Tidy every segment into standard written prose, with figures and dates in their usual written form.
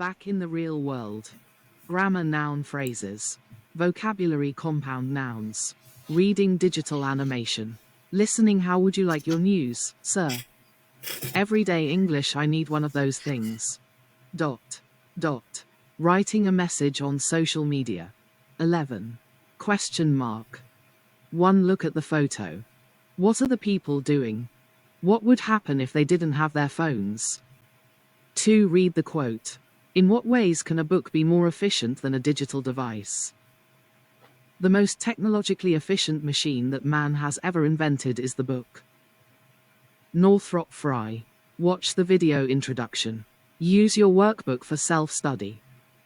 Back in the real world. Grammar noun phrases. Vocabulary compound nouns. Reading digital animation. Listening how would you like your news, sir? Everyday English I need one of those things. Dot. Dot. Writing a message on social media. 11. Question mark. 1. Look at the photo. What are the people doing? What would happen if they didn't have their phones? 2. Read the quote. In what ways can a book be more efficient than a digital device? The most technologically efficient machine that man has ever invented is the book. Northrop Frye. Watch the video introduction. Use your workbook for self-study.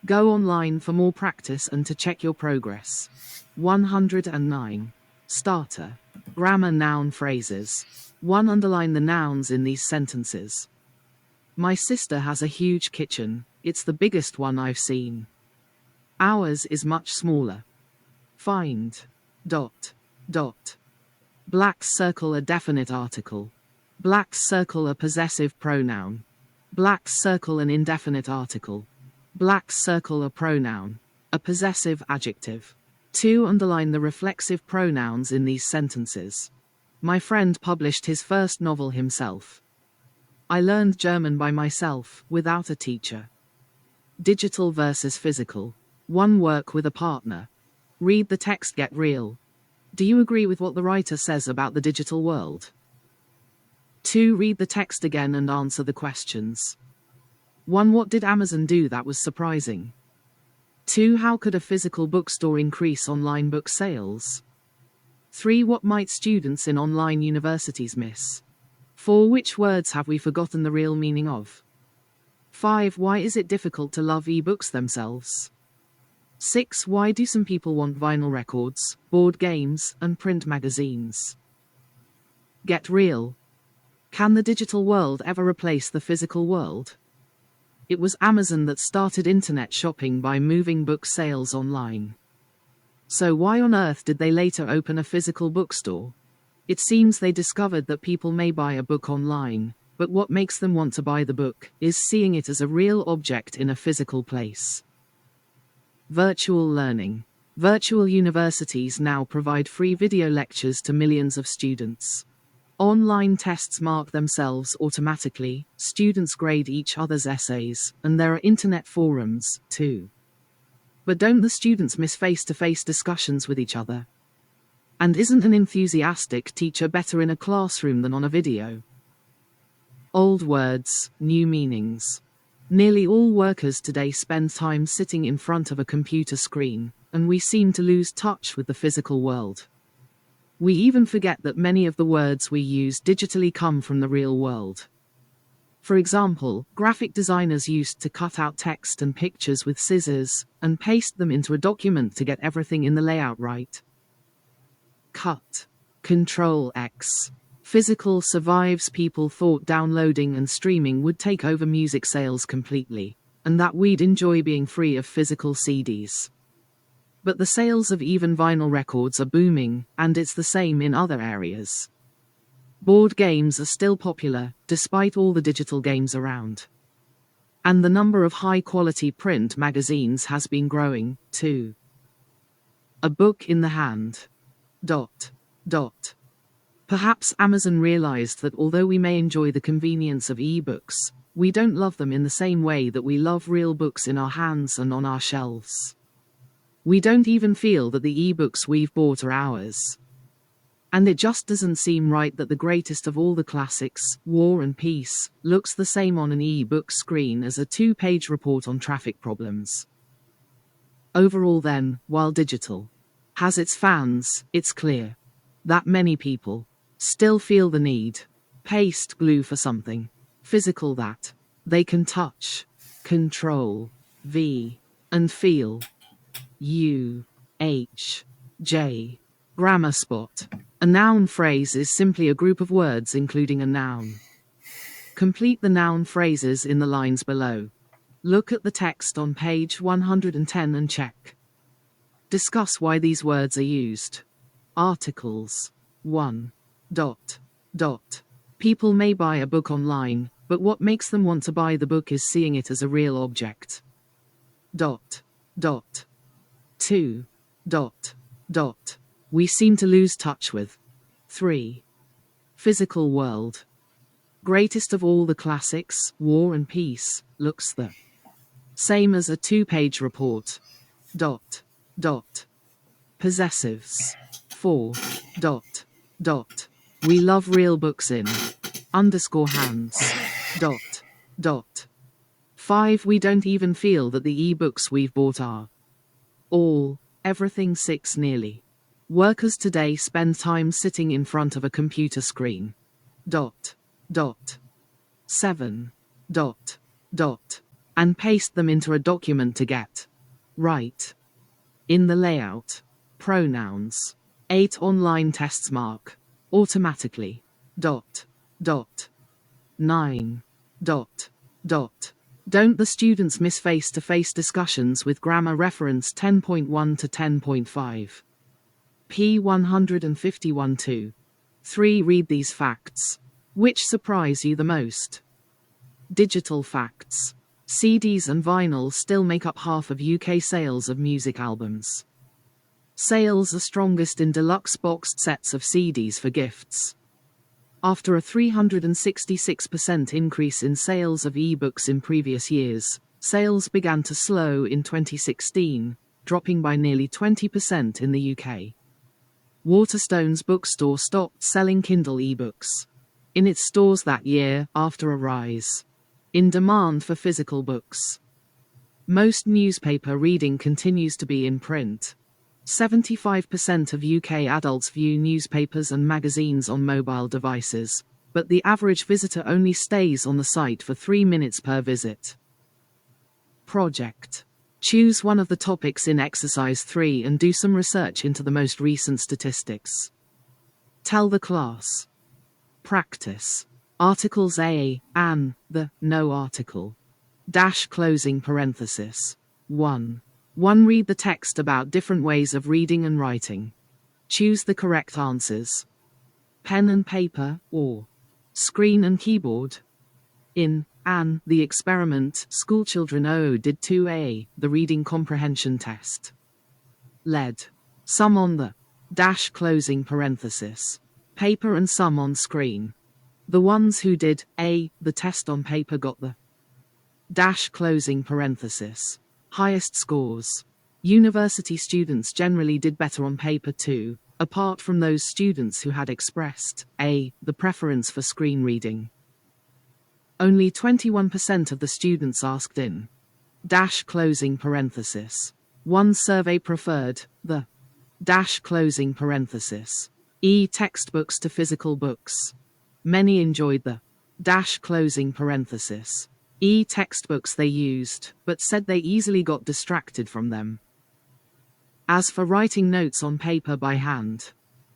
Go online for more practice and to check your progress. 109. Starter. Grammar noun phrases. 1. Underline the nouns in these sentences. My sister has a huge kitchen. It's the biggest one I've seen. Ours is much smaller. Find. Dot. Dot. Black circle a definite article. Black circle a possessive pronoun. Black circle an indefinite article. Black circle a pronoun. A possessive adjective. 2. Underline the reflexive pronouns in these sentences. My friend published his first novel himself. I learned German by myself, without a teacher. Digital versus physical. 1. Work with a partner. Read the text, get real. Do you agree with what the writer says about the digital world? 2. Read the text again and answer the questions. 1. What did Amazon do that was surprising? 2. How could a physical bookstore increase online book sales? 3. What might students in online universities miss? 4. Which words have we forgotten the real meaning of? 5. Why is it difficult to love e-books themselves? 6. Why do some people want vinyl records, board games, and print magazines? Get real. Can the digital world ever replace the physical world? It was Amazon that started internet shopping by moving book sales online. So why on earth did they later open a physical bookstore? It seems they discovered that people may buy a book online, but what makes them want to buy the book is seeing it as a real object in a physical place. Virtual learning. Virtual universities now provide free video lectures to millions of students. Online tests mark themselves automatically, students grade each other's essays, and there are internet forums, too. But don't the students miss face-to-face discussions with each other? And isn't an enthusiastic teacher better in a classroom than on a video? Old words, new meanings. Nearly all workers today spend time sitting in front of a computer screen, and we seem to lose touch with the physical world. We even forget that many of the words we use digitally come from the real world. For example, graphic designers used to cut out text and pictures with scissors, and paste them into a document to get everything in the layout right. Cut. Control-X. Physical survives. People thought downloading and streaming would take over music sales completely, and that we'd enjoy being free of physical CDs. But the sales of even vinyl records are booming, and it's the same in other areas. Board games are still popular, despite all the digital games around. And the number of high-quality print magazines has been growing, too. A book in the hand. Dot. Dot. Perhaps Amazon realized that although we may enjoy the convenience of e-books, we don't love them in the same way that we love real books in our hands and on our shelves. We don't even feel that the e-books we've bought are ours. And it just doesn't seem right that the greatest of all the classics, War and Peace, looks the same on an e-book screen as a 2-page report on traffic problems. Overall then, while digital has its fans, it's clear that many people still feel the need, paste glue for something physical that they can touch, control, and feel. U-H-J. Grammar spot. A noun phrase is simply a group of words including a noun. Complete the noun phrases in the lines below. Look at the text on page 110 and check. Discuss why these words are used. Articles. 1. Dot. Dot. People may buy a book online, but what makes them want to buy the book is seeing it as a real object. dot, dot. 2. Dot, dot. We seem to lose touch with. 3. Physical world. Greatest of all the classics, War and Peace, looks the same as a 2-page report. Dot, dot. Possessives. 4. Dot, dot. We love real books in underscore hands. Dot, dot. 5. We don't even feel that the e-books we've bought are all, everything. 6. Nearly. Workers today spend time sitting in front of a computer screen. Dot, dot. 7. Dot, dot. And paste them into a document to get right. In the layout. Pronouns. 8. Online tests mark automatically. Dot, dot. 9. Dot, dot. Don't the students miss face-to-face discussions with grammar reference 10.1 to 10.5? P 151 2. 3. Read these facts. Which surprise you the most? Digital facts. CDs and vinyl still make up half of UK sales of music albums. Sales are strongest in deluxe boxed sets of CDs for gifts. After a 366% increase in sales of e-books in previous years, sales began to slow in 2016, dropping by nearly 20% in the UK. Waterstones bookstore stopped selling Kindle e-books in its stores that year after a rise in demand for physical books. Most newspaper reading continues to be in print. 75% of UK adults view newspapers and magazines on mobile devices, but the average visitor only stays on the site for 3 minutes per visit. Project. Choose one of the topics in exercise 3 and do some research into the most recent statistics. Tell the class. Practice. Articles A, an, the, no article. Dash closing parenthesis. 1. 1. Read the text about different ways of reading and writing. Choose the correct answers. Pen and paper, or screen and keyboard. In an, the experiment, schoolchildren did 2A, the reading comprehension test. Lead. Some on the dash closing parenthesis. Paper and some on screen. The ones who did A, the test on paper got the dash closing parenthesis highest scores. University students generally did better on paper too, apart from those students who had expressed A, the preference for screen reading. Only 21% of the students asked in dash closing parenthesis. One survey preferred the dash closing parenthesis e-textbooks to physical books. Many enjoyed the dash closing parenthesis e-textbooks they used, but said they easily got distracted from them. As for writing notes on paper by hand,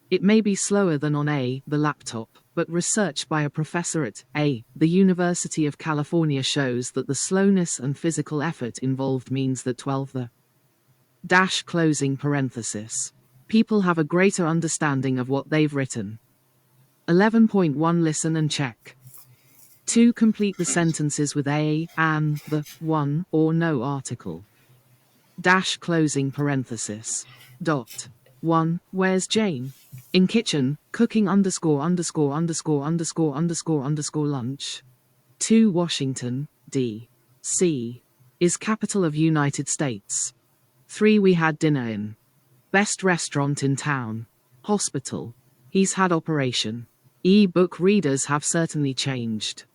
it may be slower than on the laptop, but research by a professor at the University of California shows that the slowness and physical effort involved means that 12 the dash closing parenthesis people have a greater understanding of what they've written. 11.1 Listen and check. 2. Complete the sentences with a, an, the, one, or no article. Dash closing parenthesis. Dot. 1. Where's Jane? In kitchen, cooking underscore underscore underscore underscore underscore underscore lunch. 2. Washington, D.C. is capital of United States. 3. We had dinner in best restaurant in town. Hospital. He's had operation. E-book readers have certainly changed.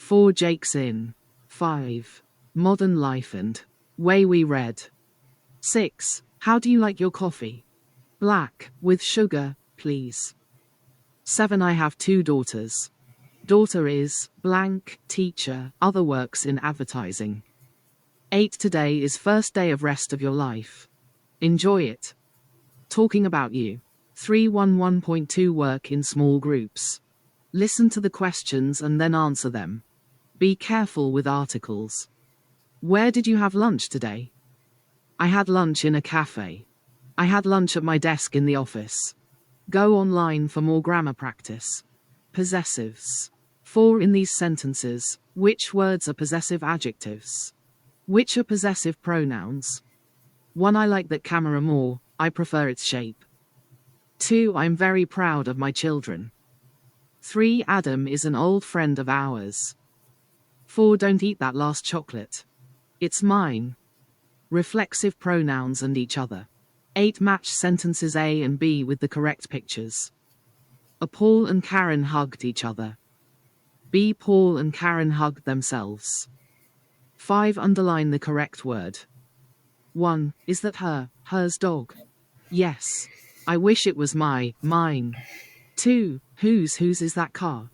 4. Jake's in 5. Modern life and way we read. 6. How do you like your coffee? Black, with sugar, please. 7. I have 2 daughters. Daughter is blank, teacher, other works in advertising. 8. Today is first day of rest of your life. Enjoy it. Talking about you. 311.2 Work in small groups. Listen to the questions and then answer them. Be careful with articles. Where did you have lunch today? I had lunch in a cafe. I had lunch at my desk in the office. Go online for more grammar practice. Possessives. 4. In these sentences, which words are possessive adjectives? Which are possessive pronouns? 1. I like that camera more, I prefer its shape. 2. I'm very proud of my children. 3. Adam is an old friend of ours. 4. Don't eat that last chocolate. It's mine. Reflexive pronouns and each other. 8. Match sentences A and B with the correct pictures. A. Paul and Karen hugged each other. B. Paul and Karen hugged themselves. 5. Underline the correct word. 1. Is that hers dog? Yes. I wish it was mine. 2. Whose is that car?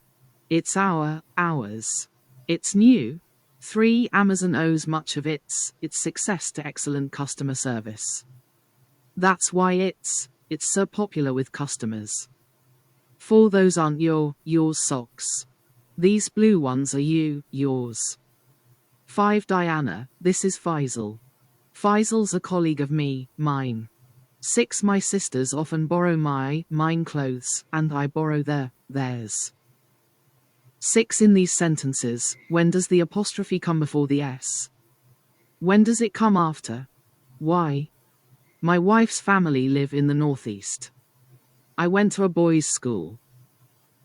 It's ours. It's new. 3. Amazon owes much of its success to excellent customer service. That's why it's so popular with customers. 4. Those aren't yours socks. These blue ones are yours. 5. Diana, this is Faisal. Faisal's a colleague of mine. 6. My sisters often borrow mine clothes, and I borrow theirs. 6. In these sentences, when does the apostrophe come before the S? When does it come after? Why? My wife's family live in the Northeast. I went to a boys' school.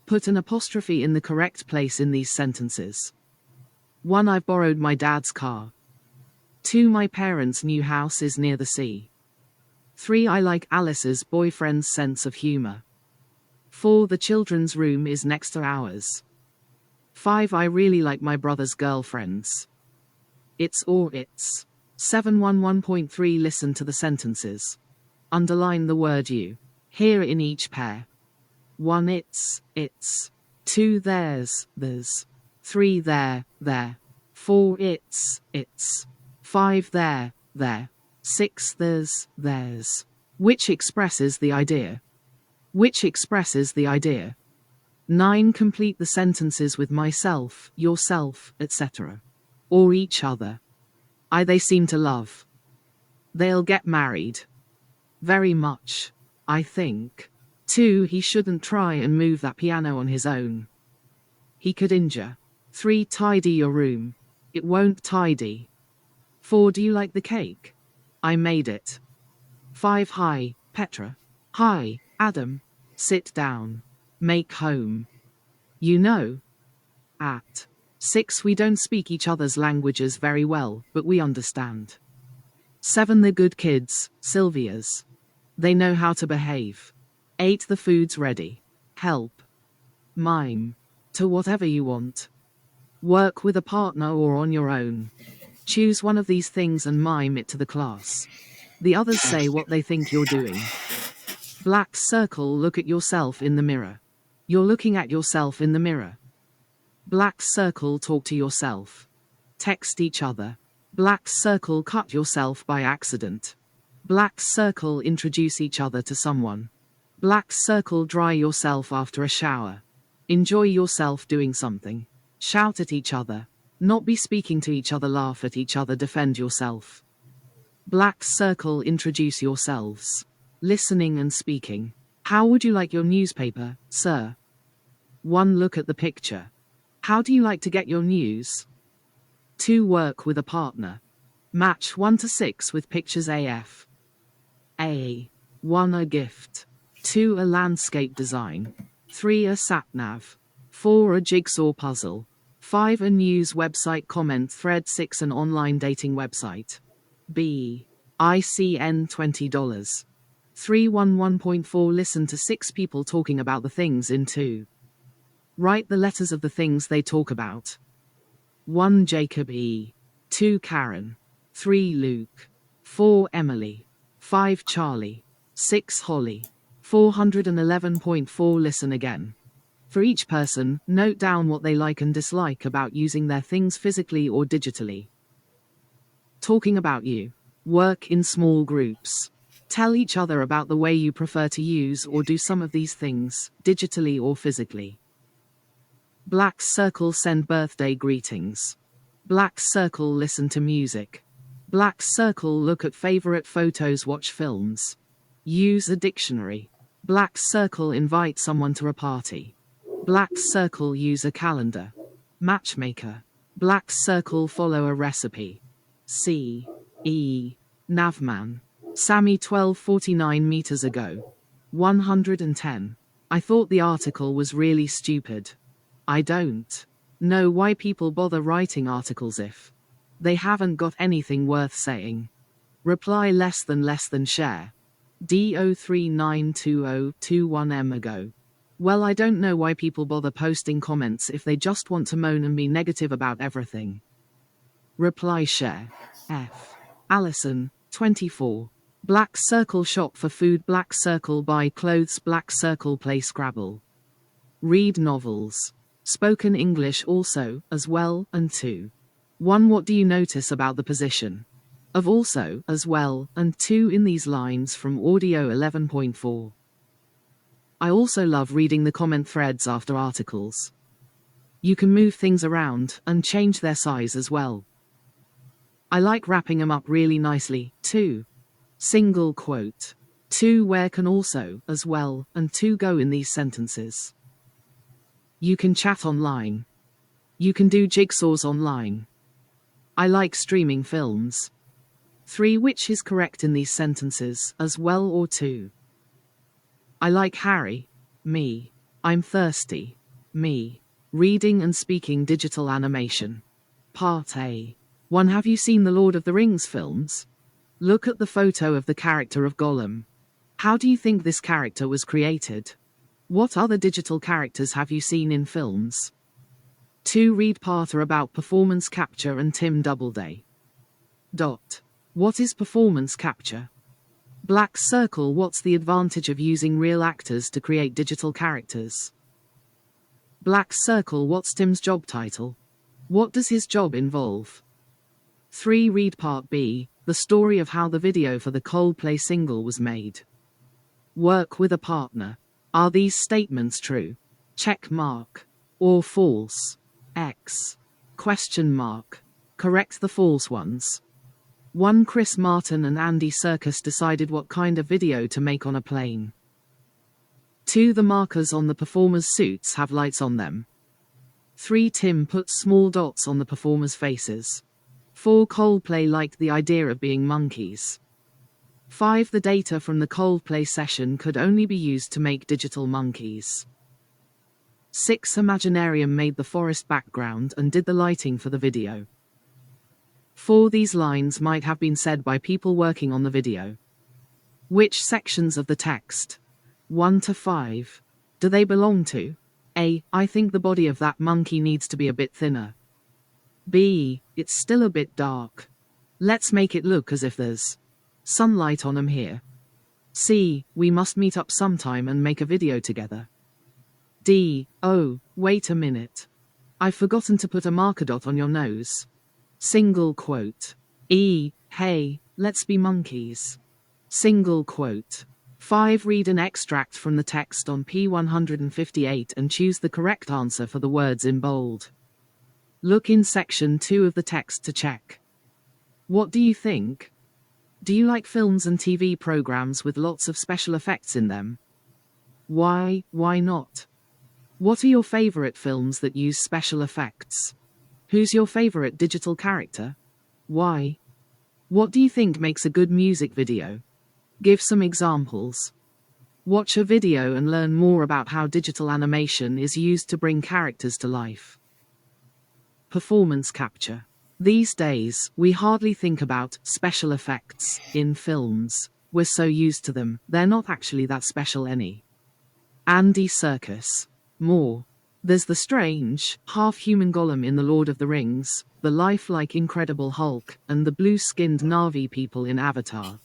Put an apostrophe in the correct place in these sentences. 1. I've borrowed my dad's car. 2. My parents' new house is near the sea. 3. I like Alice's boyfriend's sense of humor. 4. The children's room is next to ours. 5. I really like my brother's girlfriends. It's. 711.3 Listen to the sentences. Underline the word you hear in each pair. 1. It's. 2. There's. 3. There. 4. It's. 5. There. 6. There's. Which expresses the idea? 9. Complete the sentences with myself, yourself, etc. Or each other. They seem to love. They'll get married. Very much. I think. 2. He shouldn't try and move that piano on his own. He could injure. 3. Tidy your room. It won't tidy. 4. Do you like the cake? I made it. 5. Hi, Petra. Hi, Adam. Sit down. Make home. You know. At. 6. We don't speak each other's languages very well, but we understand. 7. The good kids, Sylvia's. They know how to behave. 8. The food's ready. Help. Mime. To whatever you want. Work with a partner or on your own. Choose one of these things and mime it to the class. The others say what they think you're doing. Black circle. Look at yourself in the mirror. You're looking at yourself in the mirror. Black circle. Talk to yourself. Text each other. Black circle. Cut yourself by accident. Black circle. Introduce each other to someone. Black circle. Dry yourself after a shower. Enjoy yourself doing something. Shout at each other. Not be speaking to each other. Laugh at each other. Defend yourself. Black circle. Introduce yourselves. Listening and speaking. How would you like your newspaper, sir? 1. Look at the picture. How do you like to get your news? 2. Work with a partner. Match 1 to 6 with pictures AF. A. 1. A gift. 2. A landscape design. 3. A sat-nav. 4. A jigsaw puzzle. 5. A news website comment thread. 6. An online dating website. B. ICN $20. 311.4 Listen to 6 people talking about the things in 2. Write the letters of the things they talk about. 1. Jacob E. 2. Karen. 3. Luke. 4. Emily. 5. Charlie. 6. Holly. 411.4 Listen again. For each person, note down what they like and dislike about using their things physically or digitally. Talking about you. Work in small groups. Tell each other about the way you prefer to use or do some of these things, digitally or physically. Black circle. Send birthday greetings. Black circle. Listen to music. Black circle. Look at favorite photos. Watch films. Use a dictionary. Black circle. Invite someone to a party. Black circle. Use a calendar. Matchmaker. Black circle. Follow a recipe. C. E. Navman. Sammy 1249 meters ago. 110. I thought the article was really stupid. I don't know why people bother writing articles if they haven't got anything worth saying. Reply less than share. D03920221M ago. Well, I don't know why people bother posting comments if they just want to moan and be negative about everything. Reply share. F. Allison, 24. Black circle shop for food, black circle buy clothes, black circle play Scrabble. Read novels. Spoken English also, as well, and 2. 1. What do you notice about the position of also, as well, and 2 in these lines from Audio 11.4? I also love reading the comment threads after articles. You can move things around and change their size as well. I like wrapping them up really nicely, too. Single quote. 2. Where can also, as well, and 2 go in these sentences? You can chat online. You can do jigsaws online. I like streaming films. 3. Which is correct in these sentences, as well or 2? I like Harry. Me. I'm thirsty. Me. Reading and speaking digital animation. Part A. 1. Have you seen the Lord of the Rings films? Look at the photo of the character of Gollum. How do you think this character was created? What other digital characters have you seen in films? 2. Read part about performance capture and Tim Doubleday. What is performance capture? Black circle. What's the advantage of using real actors to create digital characters? Black circle. What's Tim's job title? What does his job involve? 3. Read part B, the story of how the video for the Coldplay single was made. Work with a partner. Are these statements true? Check mark. Or false? X. Question mark. Correct the false ones. 1. Chris Martin and Andy Serkis decided what kind of video to make on a plane. 2. The markers on the performers' suits have lights on them. 3. Tim puts small dots on the performers' faces. 4. Coldplay liked the idea of being monkeys. 5. The data from the Coldplay session could only be used to make digital monkeys. 6. Imaginarium made the forest background and did the lighting for the video. 4. These lines might have been said by people working on the video. Which sections of the text? 1 to 5. Do they belong to? A. I think the body of that monkey needs to be a bit thinner. B. It's still a bit dark. Let's make it look as if there's sunlight on 'em here. C. We must meet up sometime and make a video together. D. Oh, wait a minute. I've forgotten to put a marker dot on your nose. Single quote. E. Hey, let's be monkeys. Single quote. 5. Read an extract from the text on P158 and choose the correct answer for the words in bold. Look in section 2 of the text to check. What do you think? Do you like films and TV programs with lots of special effects in them? Why not? What are your favorite films that use special effects? Who's your favorite digital character? Why? What do you think makes a good music video? Give some examples. Watch a video and learn more about how digital animation is used to bring characters to life. Performance capture. These days, we hardly think about special effects in films. We're so used to them, they're not actually that special any. Andy Serkis. More. There's the strange, half-human Gollum in The Lord of the Rings, the lifelike Incredible Hulk, and the blue-skinned Na'vi people in Avatar.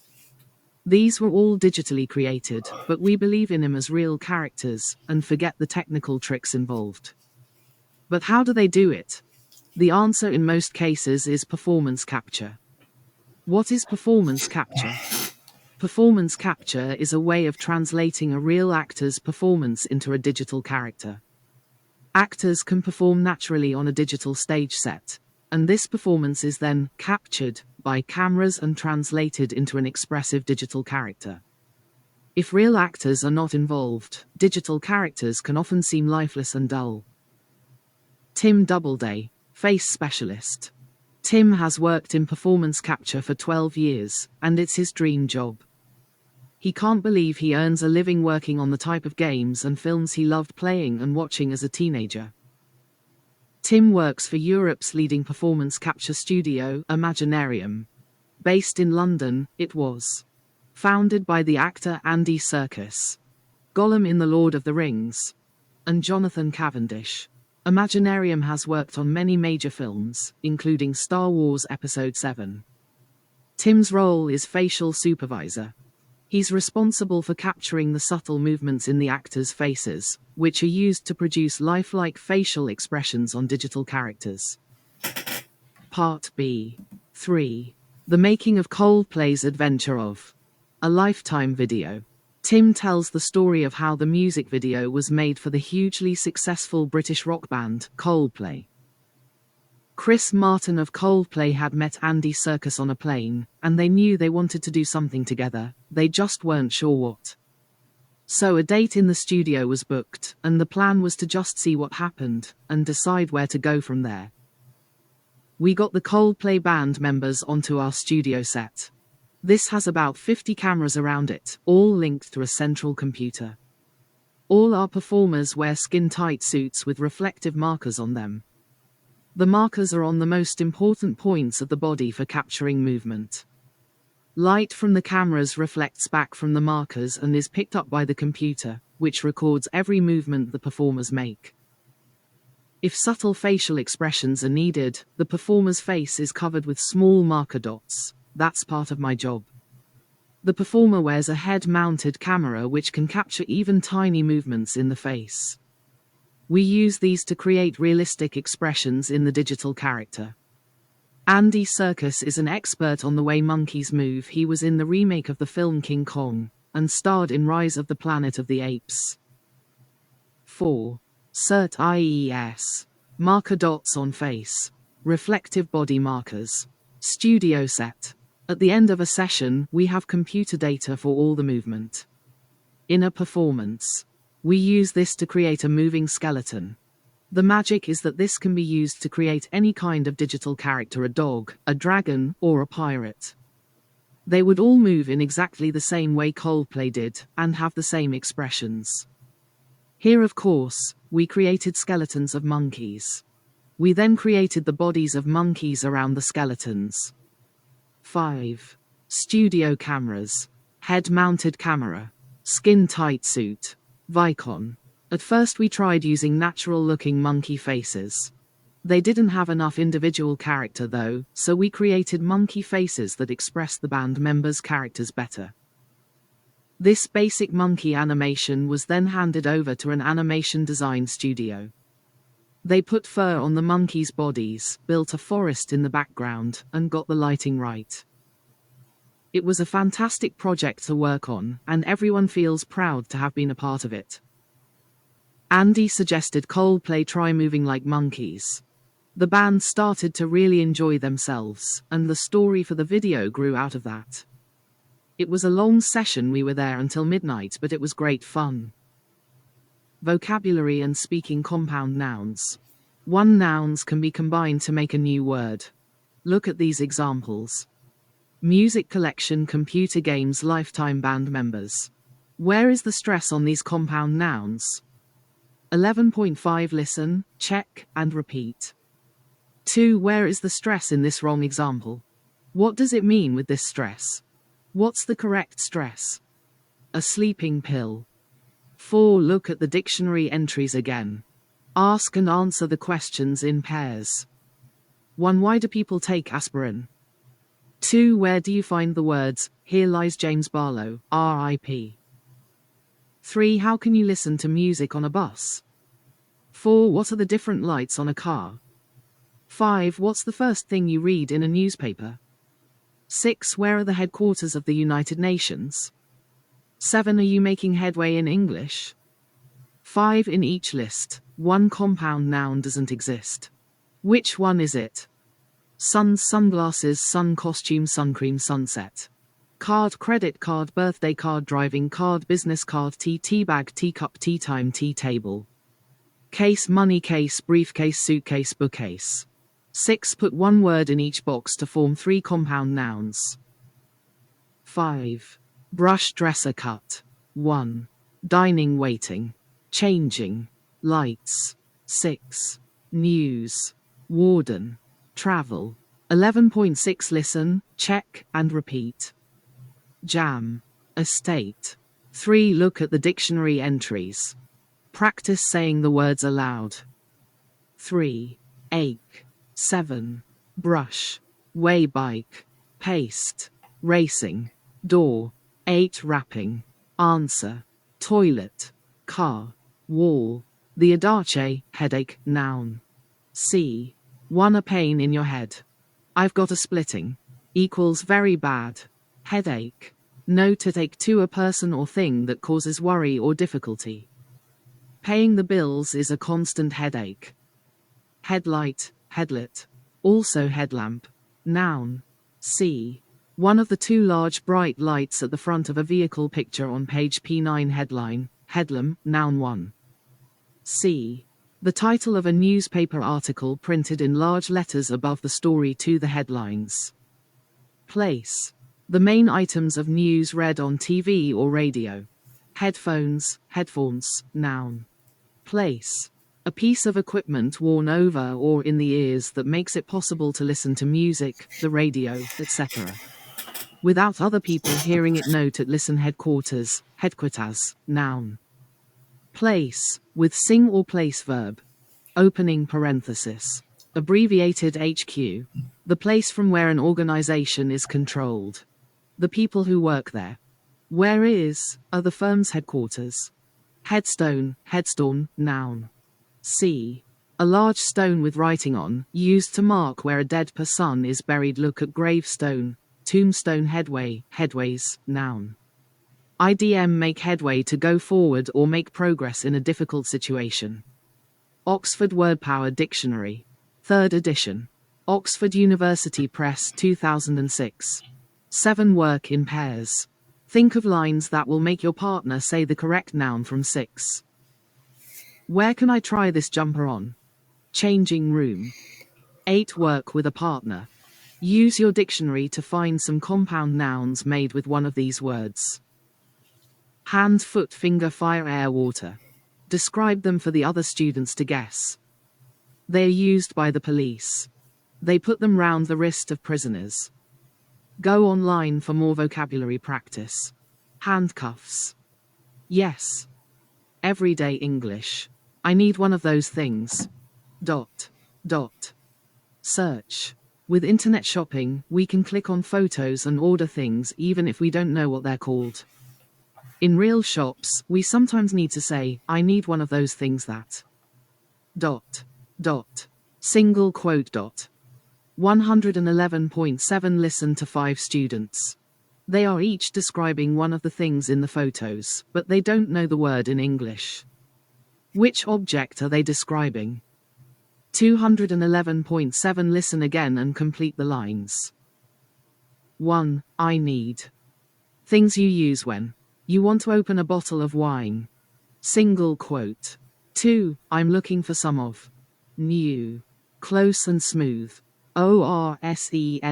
These were all digitally created, but we believe in them as real characters, and forget the technical tricks involved. But how do they do it? The answer in most cases is performance capture. What is performance capture? Performance capture is a way of translating a real actor's performance into a digital character. Actors can perform naturally on a digital stage set, and this performance is then captured by cameras and translated into an expressive digital character. If real actors are not involved, digital characters can often seem lifeless and dull. Tim Doubleday, face specialist. Tim has worked in performance capture for 12 years, and it's his dream job. He can't believe he earns a living working on the type of games and films he loved playing and watching as a teenager. Tim works for Europe's leading performance capture studio, Imaginarium. Based in London, it was founded by the actor Andy Serkis, Gollum in The Lord of the Rings, and Jonathan Cavendish. Imaginarium has worked on many major films, including Star Wars Episode 7. Tim's role is facial supervisor. He's responsible for capturing the subtle movements in the actors' faces, which are used to produce lifelike facial expressions on digital characters. Part B. 3. The making of Coldplay's Adventure of a Lifetime video. Tim tells the story of how the music video was made for the hugely successful British rock band, Coldplay. Chris Martin of Coldplay had met Andy Serkis on a plane, and they knew they wanted to do something together, they just weren't sure what. So a date in the studio was booked, and the plan was to just see what happened, and decide where to go from there. We got the Coldplay band members onto our studio set. This has about 50 cameras around it, all linked through a central computer. All our performers wear skin-tight suits with reflective markers on them. The markers are on the most important points of the body for capturing movement. Light from the cameras reflects back from the markers and is picked up by the computer, which records every movement the performers make. If subtle facial expressions are needed, the performer's face is covered with small marker dots. That's part of my job. The performer wears a head-mounted camera which can capture even tiny movements in the face. We use these to create realistic expressions in the digital character. Andy Serkis is an expert on the way monkeys move. He was in the remake of the film King Kong, and starred in Rise of the Planet of the Apes. 4. CERT IES. Marker dots on face. Reflective body markers. Studio set. At the end of a session, we have computer data for all the movement. In a performance, we use this to create a moving skeleton. The magic is that this can be used to create any kind of digital character: a dog, a dragon, or a pirate. They would all move in exactly the same way Coldplay did, and have the same expressions. Here, of course, we created skeletons of monkeys. We then created the bodies of monkeys around the skeletons. 5. Studio cameras. Head-mounted camera. Skin-tight suit. Vicon. At first we tried using natural-looking monkey faces. They didn't have enough individual character though, so we created monkey faces that express the band members' characters better. This basic monkey animation was then handed over to an animation design studio. They put fur on the monkeys' bodies, built a forest in the background, and got the lighting right. It was a fantastic project to work on, and everyone feels proud to have been a part of it. Andy suggested Coldplay try moving like monkeys. The band started to really enjoy themselves, and the story for the video grew out of that. It was a long session. We were there until midnight, but it was great fun. Vocabulary and speaking compound nouns. One nouns can be combined to make a new word. Look at these examples. Music collection, computer games, lifetime band members. Where is the stress on these compound nouns? 11.5 Listen, check, and repeat. 2. Where is the stress in this wrong example? What does it mean with this stress? What's the correct stress? A sleeping pill. 4. Look at the dictionary entries again. Ask and answer the questions in pairs. 1. Why do people take aspirin? 2. Where do you find the words, "Here lies James Barlow, R.I.P."? 3. How can you listen to music on a bus? 4. What are the different lights on a car? 5. What's the first thing you read in a newspaper? 6. Where are the headquarters of the United Nations? 7. Are you making headway in English? 5. In each list, one compound noun doesn't exist. Which one is it? Sun, sunglasses, sun, costume, sun cream, sunset. Card, credit card, birthday card, driving card, business card, tea bag, teacup, tea time, tea table. Case, money case, briefcase, suitcase, bookcase. 6. Put one word in each box to form 3 compound nouns. 5. Brush, dresser, cut. 1. Dining, waiting. Changing. Lights. 6. News. Warden. Travel. 11.6. Listen, check, and repeat. Jam. Estate. 3. Look at the dictionary entries. Practice saying the words aloud. 3. Ache. 7. Brush. Way, bike. Paste. Racing. Door. 8. Wrapping. Answer. Toilet. Car. Wall. The Adache, headache, noun. C. 1. A pain in your head. I've got a splitting. Equals very bad. Headache. Note to take 2. A person or thing that causes worry or difficulty. Paying the bills is a constant headache. Headlight, headlit. Also headlamp. Noun. C. 1 of the 2 large bright lights at the front of a vehicle picture on page P9. Headline, headlamp, noun 1. C. The title of a newspaper article printed in large letters above the story to the headlines. Place. The main items of news read on TV or radio. Headphones, headphones, noun. Place. A piece of equipment worn over or in the ears that makes it possible to listen to music, the radio, etc. without other people hearing it. Note at listen. Headquarters, headquarters, noun. Place, with sing or place verb. Opening parenthesis. Abbreviated HQ. The place from where an organization is controlled. The people who work there. Where is, are the firm's headquarters. Headstone, headstone, noun. C. A large stone with writing on, used to mark where a dead person is buried. Look at gravestone, tombstone. Headway, headways, noun. IDM, make headway, to go forward or make progress in a difficult situation. Oxford Word Power Dictionary. 3rd edition. Oxford University Press, 2006. 7. Work in pairs. Think of lines that will make your partner say the correct noun from 6. Where can I try this jumper on? Changing room. 8. Work with a partner. Use your dictionary to find some compound nouns made with one of these words. Hand, foot, finger, fire, air, water. Describe them for the other students to guess. They are used by the police. They put them round the wrist of prisoners. Go online for more vocabulary practice. Handcuffs. Yes. Everyday English. I need one of those things. Dot. Dot. Search. With internet shopping, we can click on photos and order things even if we don't know what they're called. In real shops, we sometimes need to say, I need one of those things that. Dot. Dot. Single quote. Dot. 111.7. Listen to 5 students. They are each describing one of the things in the photos, but they don't know the word in English. Which object are they describing? 211.7. Listen again and complete the lines. 1. I need. Things you use when you want to open a bottle of wine. Single quote. 2. I'm looking for some of. New. Close and smooth. ORSENSTE.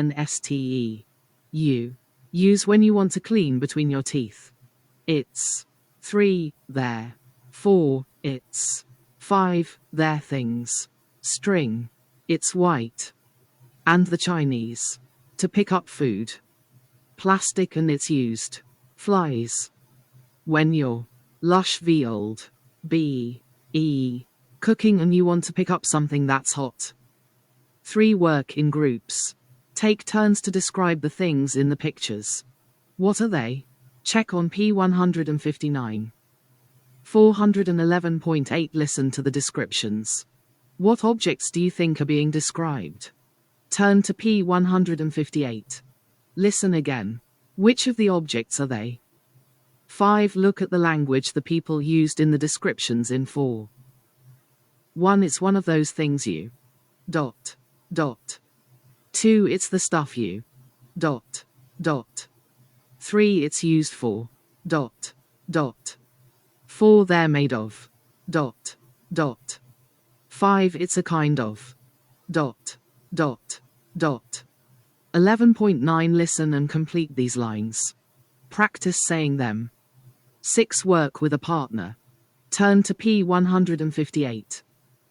You. Use when you want to clean between your teeth. It's. 3. There. 4. It's. 5. Their things. String. It's white. And the Chinese. To pick up food. Plastic and it's used. Flies. When you're. Lush v old. B. E. Cooking and you want to pick up something that's hot. 3. Work in groups. Take turns to describe the things in the pictures. What are they? Check on P159. 411.8. Listen to the descriptions. What objects do you think are being described? Turn to P158. Listen again. Which of the objects are they? 5. Look at the language the people used in the descriptions in 4. 1. It's one of those things you. Dot. Dot. 2. It's the stuff you. Dot. Dot. 3. It's used for. Dot. Dot. 4. They're made of. Dot. Dot. 5. It's a kind of. Dot. Dot. Dot. 11.9 Listen and complete these lines. Practice saying them. 6 Work with a partner. Turn to P158.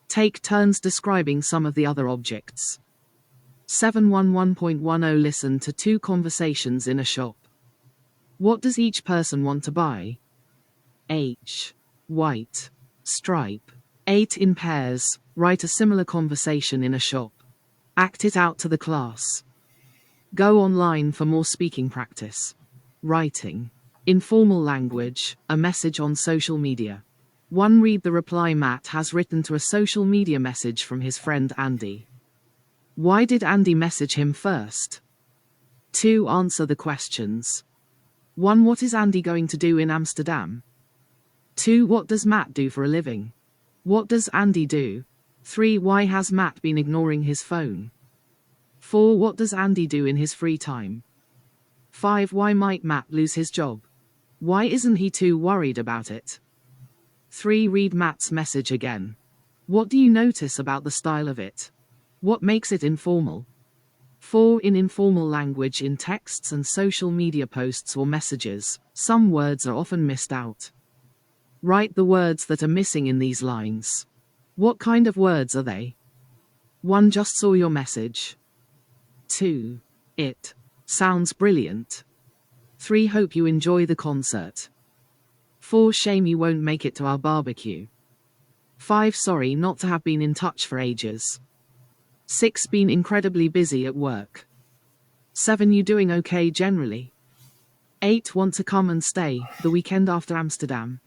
Take turns describing some of the other objects. 711.10 Listen to 2 conversations in a shop. What does each person want to buy? H. White. Stripe. 8 In pairs, write a similar conversation in a shop. Act it out to the class. Go online for more speaking practice. Writing. Informal language, a message on social media. 1 Read the reply Matt has written to a social media message from his friend Andy. Why did Andy message him first? 2 Answer the questions. 1 What is Andy going to do in Amsterdam? 2 What does Matt do for a living? What does Andy do? 3 Why has Matt been ignoring his phone? 4 What does Andy do in his free time? 5 Why might Matt lose his job? Why isn't he too worried about it? 3 Read Matt's message again. What do you notice about the style of it? What makes it informal? 4 In informal language in texts and social media posts or messages, some words are often missed out. Write the words that are missing in these lines. What kind of words are they? 1 Just saw your message. 2 It sounds brilliant. 3 Hope you enjoy the concert. 4 Shame you won't make it to our barbecue. 5 Sorry not to have been in touch for ages. 6 Been incredibly busy at work. 7 You doing okay generally? 8 Want to come and stay the weekend after Amsterdam.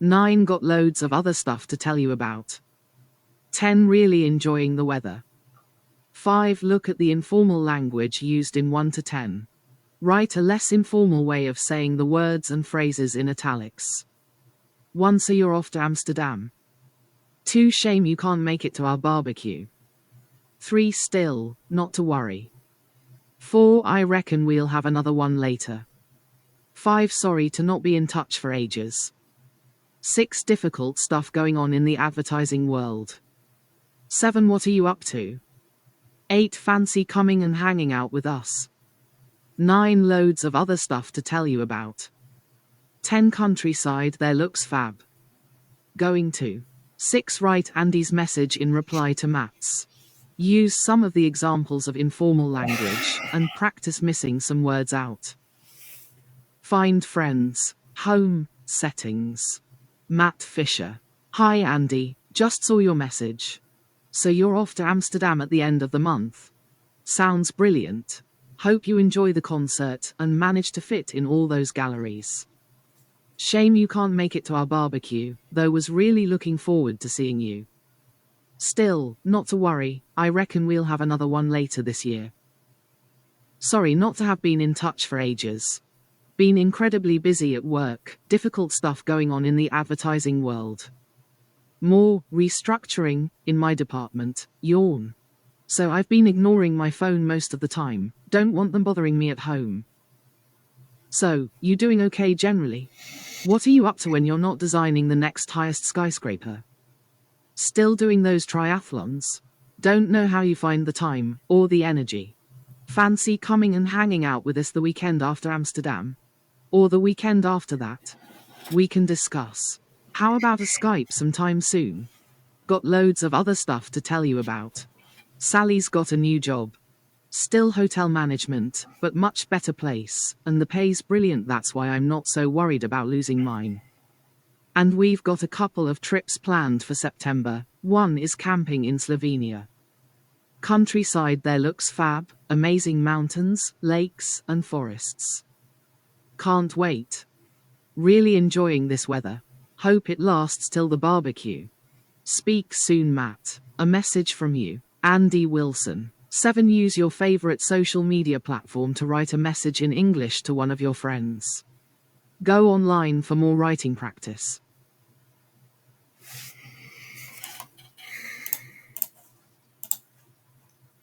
9 Got loads of other stuff to tell you about. 10 Really enjoying the weather. 5 Look at the informal language used in 1 to 10. Write a less informal way of saying the words and phrases in italics. 1 So you're off to Amsterdam. 2 Shame you can't make it to our barbecue. 3 Still, not to worry. 4 I reckon we'll have another one later. 5 Sorry to not be in touch for ages. 6 Difficult stuff going on in the advertising world. 7 What are you up to? 8 Fancy coming and hanging out with us. 9 Loads of other stuff to tell you about. 10 Countryside there looks fab. Going to. 6 Write Andy's message in reply to Matt's. Use some of the examples of informal language and practice missing some words out. Find friends. Home. Settings. Matt Fisher. Hi Andy, just saw your message. So you're off to Amsterdam at the end of the month. Sounds brilliant. Hope you enjoy the concert and manage to fit in all those galleries. Shame you can't make it to our barbecue, though was really looking forward to seeing you. Still, not to worry, I reckon we'll have another one later this year. Sorry not to have been in touch for ages. Been incredibly busy at work, difficult stuff going on in the advertising world. More restructuring in my department, yawn. So I've been ignoring my phone most of the time, don't want them bothering me at home. So, you doing okay generally? What are you up to when you're not designing the next highest skyscraper? Still doing those triathlons? Don't know how you find the time, or the energy. Fancy coming and hanging out with us the weekend after Amsterdam? Or the weekend after that? We can discuss. How about a Skype sometime soon? Got loads of other stuff to tell you about. Sally's got a new job. Still hotel management, but much better place, and the pay's brilliant, that's why I'm not so worried about losing mine. And we've got a couple of trips planned for September. 1 is camping in Slovenia. Countryside there looks fab, amazing mountains, lakes, and forests. Can't wait. Really enjoying this weather. Hope it lasts till the barbecue. Speak soon Matt. A message from you, Andy Wilson. 7 Use your favorite social media platform to write a message in English to one of your friends. Go online for more writing practice.